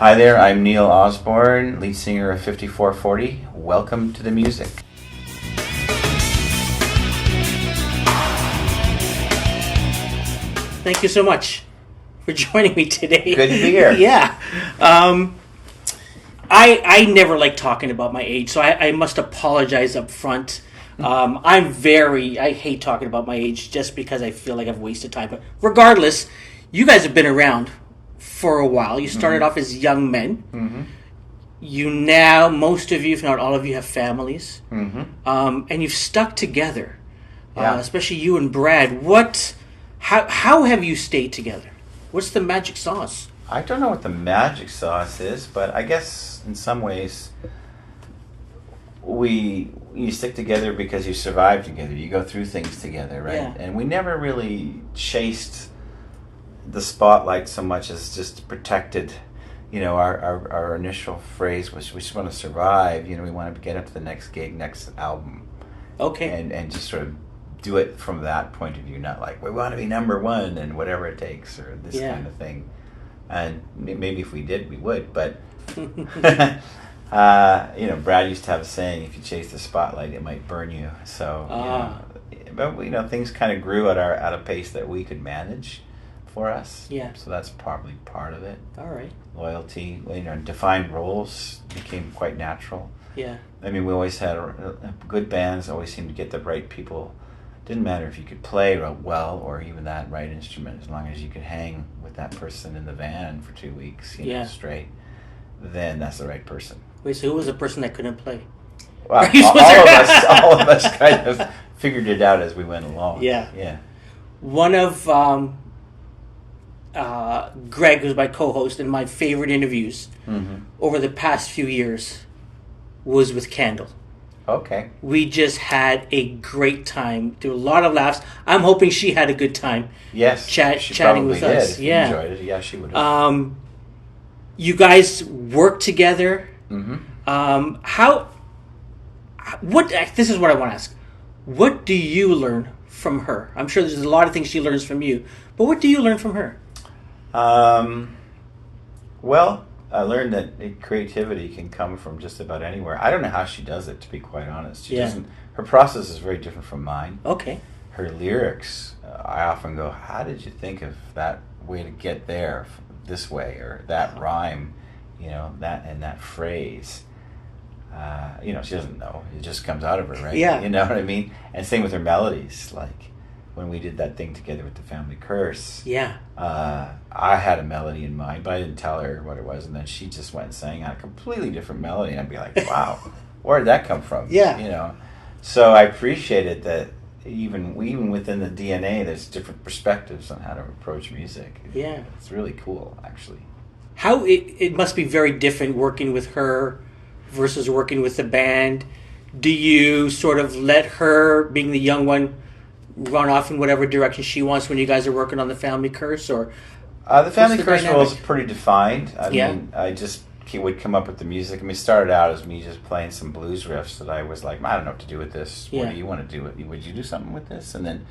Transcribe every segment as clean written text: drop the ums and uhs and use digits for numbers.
Hi there, I'm Neil Osborne, lead singer of 5440. Welcome to the music. Thank you so much for joining me today. Good to be here. Yeah. I never like talking about my age, so I must apologize up front. I hate talking about my age just because I feel like I've wasted time. But regardless, you guys have been around for a while. You started off as young men. Mm-hmm. You now, most of you, if not all of you, have families. Mm-hmm. And you've stuck together. Yeah. Especially you and Brad. How have you stayed together? What's the magic sauce? I don't know what the magic sauce is, but I guess in some ways you stick together because you survive together. You go through things together, right? Yeah. And we never really chased the spotlight so much as just protected. You know, our initial phrase was we just want to survive. You know, we want to get up to the next gig, next album. Okay. And just sort of do it from that point of view, not like we want to be number one and whatever it takes or this kind of thing. And maybe if we did, we would. But you know, Brad used to have a saying: if you chase the spotlight, it might burn you. So, but things kind of grew at a pace that we could manage for us. Yeah. So that's probably part of it. All right. Loyalty, defined roles became quite natural. Yeah. I mean, we always had good bands. Always seemed to get the right people. Didn't matter if you could play well or even that right instrument, as long as you could hang with that person in the van for 2 weeks, straight. Then that's the right person. Wait, so who was the person that couldn't play? Well, all of us kind of figured it out as we went along. Yeah. Yeah. One of Greg, who's my co-host, and my favorite interviews over the past few years was with Candle. Okay. We just had a great time. There were a lot of laughs. I'm hoping she had a good time. Yes. Chatting with us. If yeah. Enjoyed it. Yeah, she would have. You guys work together. Mm-hmm. This is what I want to ask. What do you learn from her? I'm sure there's a lot of things she learns from you, but what do you learn from her? Well, I learned that creativity can come from just about anywhere. I don't know how she does it, to be quite honest. She doesn't. Her process is very different from mine. Okay. Her lyrics, I often go, how did you think of that way to get there this way, or that rhyme, that and that phrase? She doesn't know. It just comes out of her, right? Yeah. You know what I mean? And same with her melodies, like when we did that thing together with the Family Curse. Yeah. I had a melody in mind, but I didn't tell her what it was, and then she just went and sang on a completely different melody, and I'd be like, wow, where did that come from? Yeah. So I appreciated that even within the DNA, there's different perspectives on how to approach music. Yeah. It's really cool, actually. How it must be very different working with her versus working with the band. Do you sort of let her, being the young one, run off in whatever direction she wants when you guys are working on the Family Curse, or the Family Curse role is pretty defined. I Yeah. mean, I just would come up with the music. I mean, it started out as me just playing some blues riffs that I was like, I don't know what to do with this. What do you want to do? Would you do something with this? And then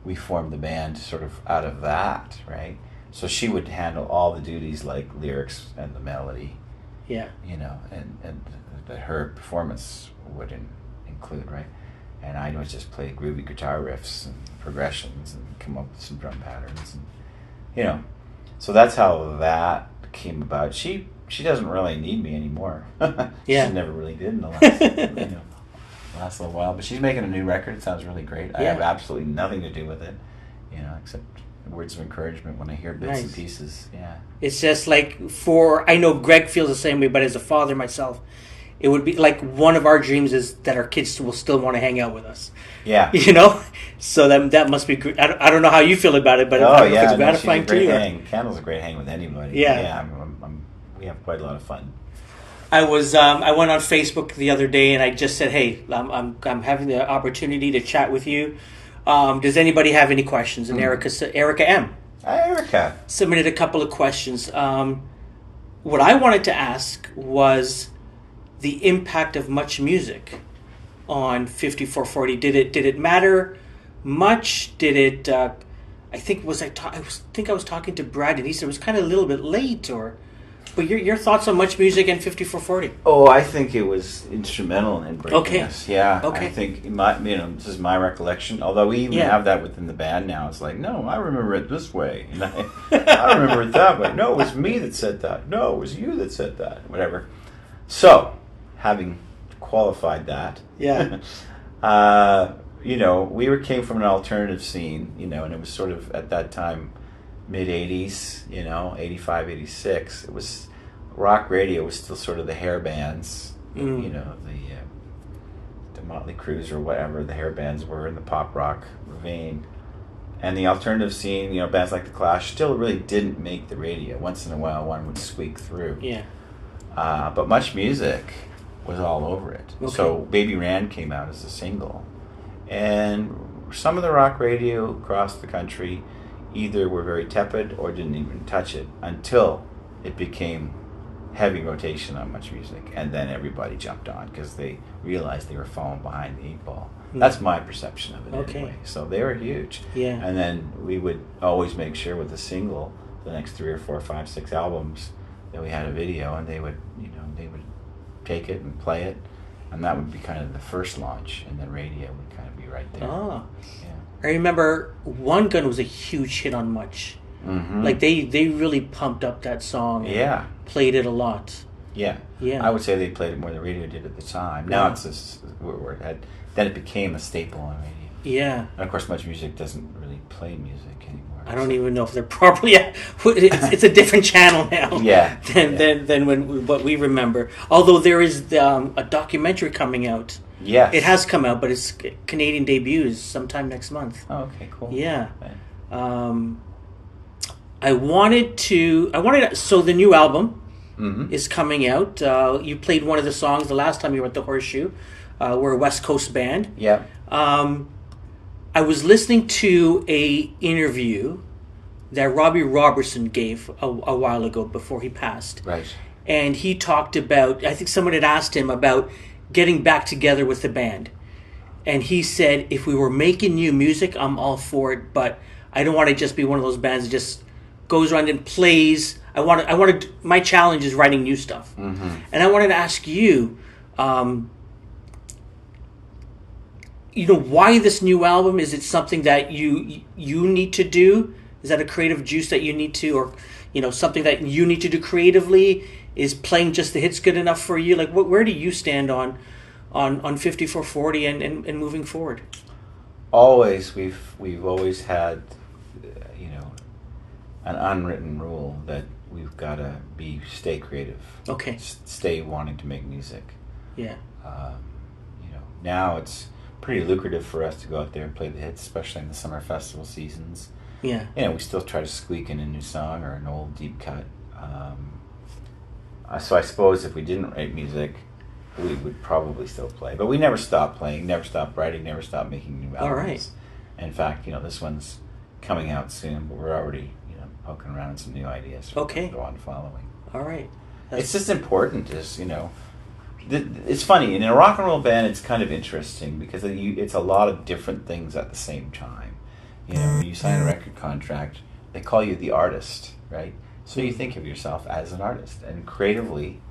we formed the band sort of out of that, right? So she would handle all the duties like lyrics and the melody. Yeah. And that her performance would include, right? And I would just play groovy guitar riffs and progressions and come up with some drum patterns, and so that's how that came about. She doesn't really need me anymore. Yeah. She never really did in the last little while. But she's making a new record. It sounds really great. I have absolutely nothing to do with it, except words of encouragement when I hear bits and pieces. Yeah. It's just like I know Greg feels the same way, but as a father myself, it would be like one of our dreams is that our kids will still want to hang out with us. Yeah. So that must be great. I don't know how you feel about it, but I don't know if it's gratifying to you. Candle's a great hang with anybody. Yeah. Yeah. We have quite a lot of fun. I went on Facebook the other day and I just said, hey, I'm having the opportunity to chat with you. Does anybody have any questions? And Erica M. Hi, Erica. Submitted a couple of questions. What I wanted to ask was the impact of Much Music on 5440. Did it matter much? Did it? I think I was talking to Brad, and he said it was kind of a little bit late, But your thoughts on Much Music and 5440? Oh, I think it was instrumental in breaking us. Yeah. Okay. I think this is my recollection. Although we even have that within the band now. It's like, no, I remember it this way. And I remember it that way. No, it was me that said that. No, it was you that said that. Whatever. So, having qualified that, we came from an alternative scene, and it was sort of at that time mid-'80s, 85, 86. It was rock radio was still sort of the hair bands, the Motley Crues or whatever the hair bands were in the pop rock vein. And the alternative scene, bands like The Clash still really didn't make the radio. Once in a while one would squeak through. Yeah. But Much Music was all over it. Okay. So Baby Rand came out as a single. And some of the rock radio across the country either were very tepid or didn't even touch it until it became heavy rotation on Much Music. And then everybody jumped on because they realized they were falling behind the 8-ball. That's my perception of it anyway. So they were huge. Yeah. And then we would always make sure with the single, the next 3 or 4, 5, 6 albums, that we had a video, and they would take it and play it, and that would be kind of the first launch, and then radio would kind of be right there. Oh. Yeah. I remember One Gun was a huge hit on Much. Mm-hmm. Like they really pumped up that song. And played it a lot. Yeah. Yeah. I would say they played it more than radio did at the time. Now it's just then it became a staple on radio. Yeah. And of course, Much Music doesn't really play music anymore. I don't even know if they're properly. It's a different channel now. Than what we remember. Although there is a documentary coming out. Yes. It has come out, but its Canadian debuts sometime next month. Oh, okay, cool. Yeah. So the new album is coming out. You played one of the songs the last time you were at the Horseshoe. We're a West Coast band. Yeah. I was listening to a interview that Robbie Robertson gave a while ago before he passed. Right. And he talked about, I think someone had asked him about getting back together with the band. And he said, if we were making new music, I'm all for it, but I don't want to just be one of those bands that just goes around and plays. My challenge is writing new stuff. Mm-hmm. And I wanted to ask you, why this new album? Is it something that you need to do? Is that a creative juice that you need to, or something that you need to do creatively? Is playing just the hits good enough for you? Like, where do you stand on 5440 and moving forward? Always, we've always had, an unwritten rule that we've got to stay creative. Okay. Stay wanting to make music. Yeah. Now it's pretty lucrative for us to go out there and play the hits, especially in the summer festival seasons. Yeah. We still try to squeak in a new song or an old deep cut. So I suppose if we didn't write music, we would probably still play. But we never stopped playing, never stopped writing, never stopped making new albums. All right. In fact, this one's coming out soon, but we're already, poking around on some new ideas. Okay. Go on following. All right. It's just important, it's funny, in a rock and roll band it's kind of interesting because it's a lot of different things at the same time. When you sign a record contract, they call you the artist, right? So you think of yourself as an artist, and creatively,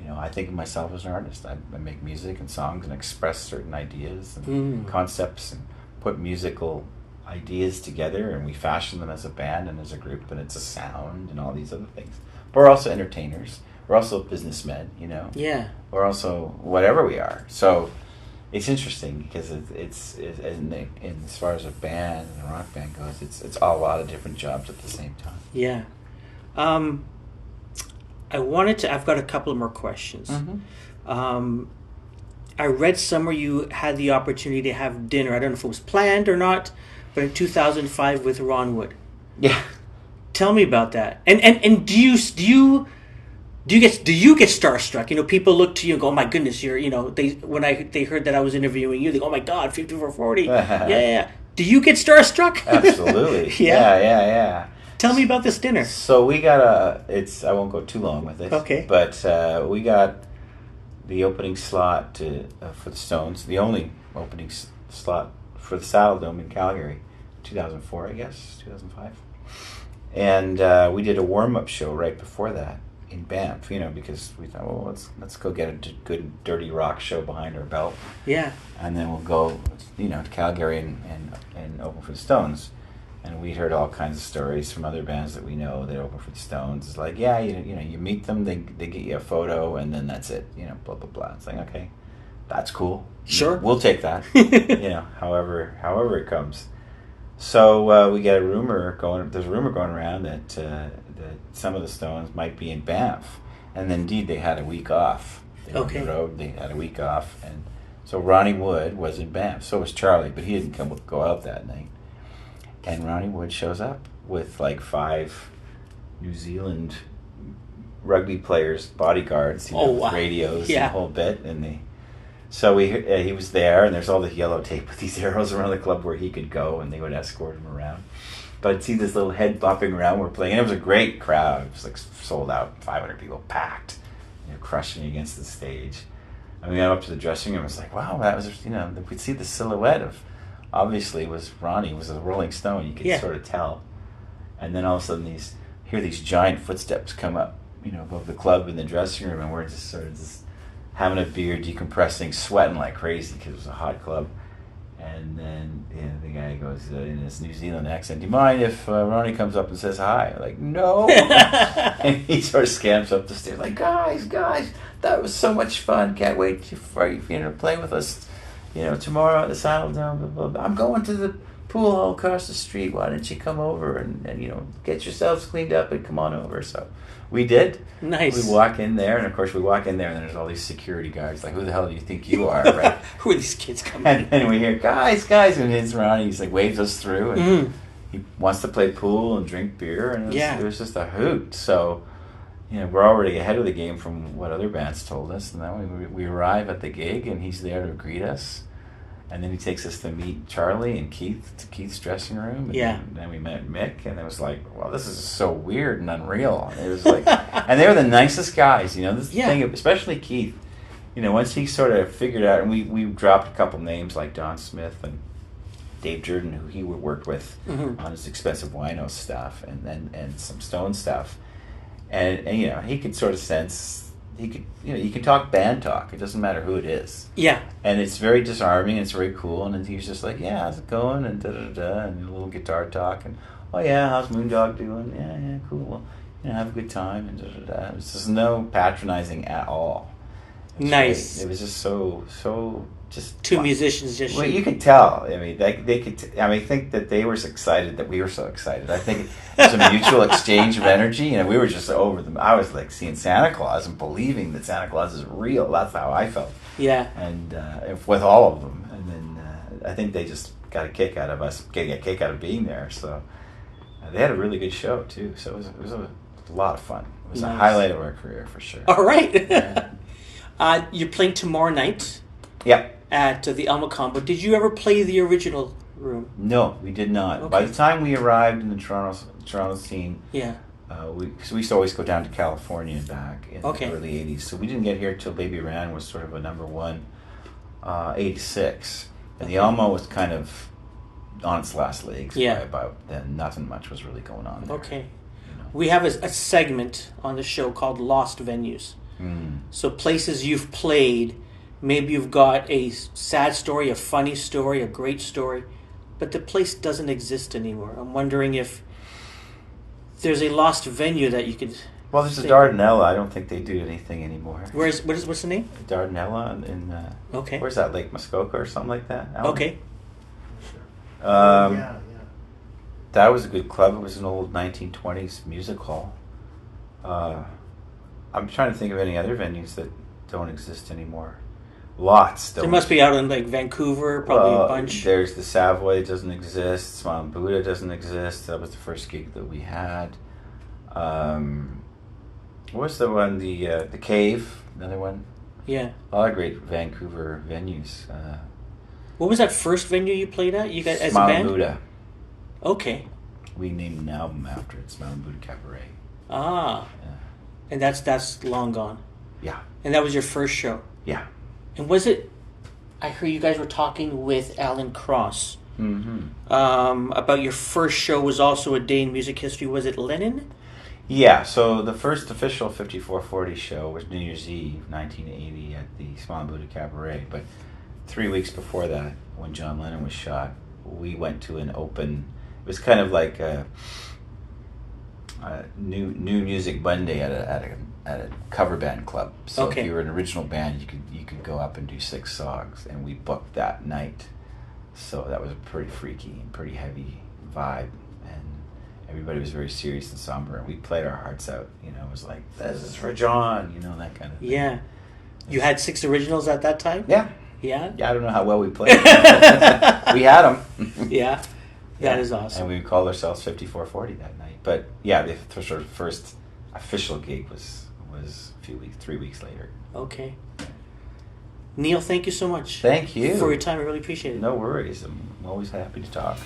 I think of myself as an artist. I make music and songs and express certain ideas and concepts and put musical ideas together, and we fashion them as a band and as a group, and it's a sound and all these other things. But we're also entertainers. We're also businessmen, Yeah. We're also whatever we are. So it's interesting because it's as far as a band and a rock band goes, it's all a lot of different jobs at the same time. Yeah. I've got a couple of more questions. Mm-hmm. I read somewhere you had the opportunity to have dinner. I don't know if it was planned or not, but in 2005 with Ron Wood. Yeah. Tell me about that. And do you get starstruck? People look to you and go, "Oh my goodness, you're." They heard that I was interviewing you, they go, "Oh my God, 5440." Yeah. Do you get starstruck? Absolutely. Yeah. Tell me about this dinner. So we got I won't go too long with it. Okay. But we got the opening slot for the Stones, the only opening slot for the Saddle Dome in Calgary, 2004, I guess, 2005. And we did a warm-up show right before that. in Banff, because we thought, well, let's go get a good dirty rock show behind our belt, Yeah. and then we'll go, to Calgary and open for the Stones. And we'd heard all kinds of stories from other bands that we know that open for the Stones. It's like, yeah, you meet them, they get you a photo, and then that's it, blah blah blah. It's like, okay, that's cool. Sure, we'll take that. However it comes. So we get a rumor going. There's a rumor going around that some of the Stones might be in Banff, and indeed they had a week off. They were on the road. They had a week off, and so Ronnie Wood was in Banff. So was Charlie, but he didn't go out that night. And Ronnie Wood shows up with like 5 New Zealand rugby players, bodyguards, with radios and the whole bit, and So he was there, and there's all the yellow tape with these arrows around the club where he could go, and they would escort him around. But I'd see this little head bopping around. We're playing, and it was a great crowd. It was like sold out, 500 people packed, crushing against the stage. And we got up to the dressing room. It was like, wow, that was, we'd see the silhouette of, obviously, was Ronnie, was a Rolling Stone. You could sort of tell. And then all of a sudden, hear these giant footsteps come up, above the club in the dressing room, and we're just sort of just having a beer, decompressing, sweating like crazy because it was a hot club. And then the guy goes in his New Zealand accent, "Do you mind if Ronnie comes up and says hi?" I'm like, "No." And he sort of scamps up the stairs like, guys, that was so much fun. Can't wait for you to play with us, tomorrow at the Saddle Dome. Blah, blah, blah. I'm going to the pool hall across the street. Why don't you come over and get yourselves cleaned up and come on over? So we did. Nice. We walk in there, and of course we walk in there, and there's all these security guards. Like, who the hell do you think you are, right? Who are these kids coming? And we hear, guys, and it's Ronnie. He's like waves us through, and he wants to play pool and drink beer, and it was just a hoot. So, we're already ahead of the game from what other bands told us, and then we arrive at the gig, and he's there to greet us. And then he takes us to meet Charlie and Keith, to Keith's dressing room. And then we met Mick, and it was like, well, this is so weird and unreal. And it was like, and they were the nicest guys, this thing, especially Keith. Once he sort of figured out, and we dropped a couple names like Don Smith and Dave Jordan, who he worked with on his Expensive Wino stuff and some Stone stuff. And he could sort of sense. He could, you can talk band talk. It doesn't matter who it is. Yeah. And it's very disarming. It's very cool. And then he was just like, "Yeah, how's it going?" And and a little guitar talk. And, "Oh yeah, how's Moondog doing?" "Yeah, cool. Well, have a good time." And It was just no patronizing at all. Nice. Great. It was just so just two musicians just. Well, you could tell. I mean, they could. I think that they were so excited that we were so excited. I think it was a mutual exchange of energy. We were just over them. I was like seeing Santa Claus and believing that Santa Claus is real. That's how I felt. Yeah. And with all of them, and then I think they just got a kick out of us getting a kick out of being there. So they had a really good show too. So it was a lot of fun. It was a highlight of our career for sure. All right. Yeah. You're playing tomorrow night. Yeah. At the Alma Combo. Did you ever play the original room? No, we did not. Okay. By the time we arrived in the Toronto scene, we used to always go down to California and back in the early 80s. So we didn't get here till Baby Ran was sort of a number one, 86. And the Alma was kind of on its last legs. Yeah. By about then, nothing much was really going on there. Okay. We have a segment on the show called Lost Venues. So places you've played. Maybe you've got a sad story, a funny story, a great story, but the place doesn't exist anymore. I'm wondering if there's a lost venue that you could... Well, there's a Dardanella. I don't think they do anything anymore. What's the name? Dardanella in where's that, Lake Muskoka or something like that? Okay. That was a good club. It was an old 1920s music hall. I'm trying to think of any other venues that don't exist anymore. Lots. There must be out in like Vancouver, probably a bunch. There's the Savoy, it doesn't exist. Smile and Buddha doesn't exist. That was the first gig that we had. What's the one? The Cave, another one. Yeah. A lot of great Vancouver venues. What was that first venue you played at? You guys as Smile a band? And Buddha. Okay. We named an album after it, Smile and Buddha Cabaret. Ah. Yeah. And that's long gone. Yeah. And that was your first show. Yeah. And was it? I heard you guys were talking with Alan Cross about your first show was also a day in music history. Was it Lennon? Yeah, so the first official 5440 show was New Year's Eve, 1980, at the Small Buddha Cabaret. But 3 weeks before that, when John Lennon was shot, we went to an open. It was kind of like a new music Monday at a cover band club. So Okay. if you were an original band, you could go up and do 6 songs, and we booked that night. So that was a pretty freaky and pretty heavy vibe, and everybody was very serious and somber, and we played our hearts out. You know, it was like, this is for John, you know, that kind of thing. Yeah. You had 6 originals at that time? Yeah. Yeah? Yeah, I don't know how well we played. We had them. Yeah. That is awesome. And we called ourselves 5440 that night. But yeah, the sort of first official gig was 3 weeks later. Okay. Neil, thank you so much. Thank you. For your time. I really appreciate it. No worries. I'm always happy to talk.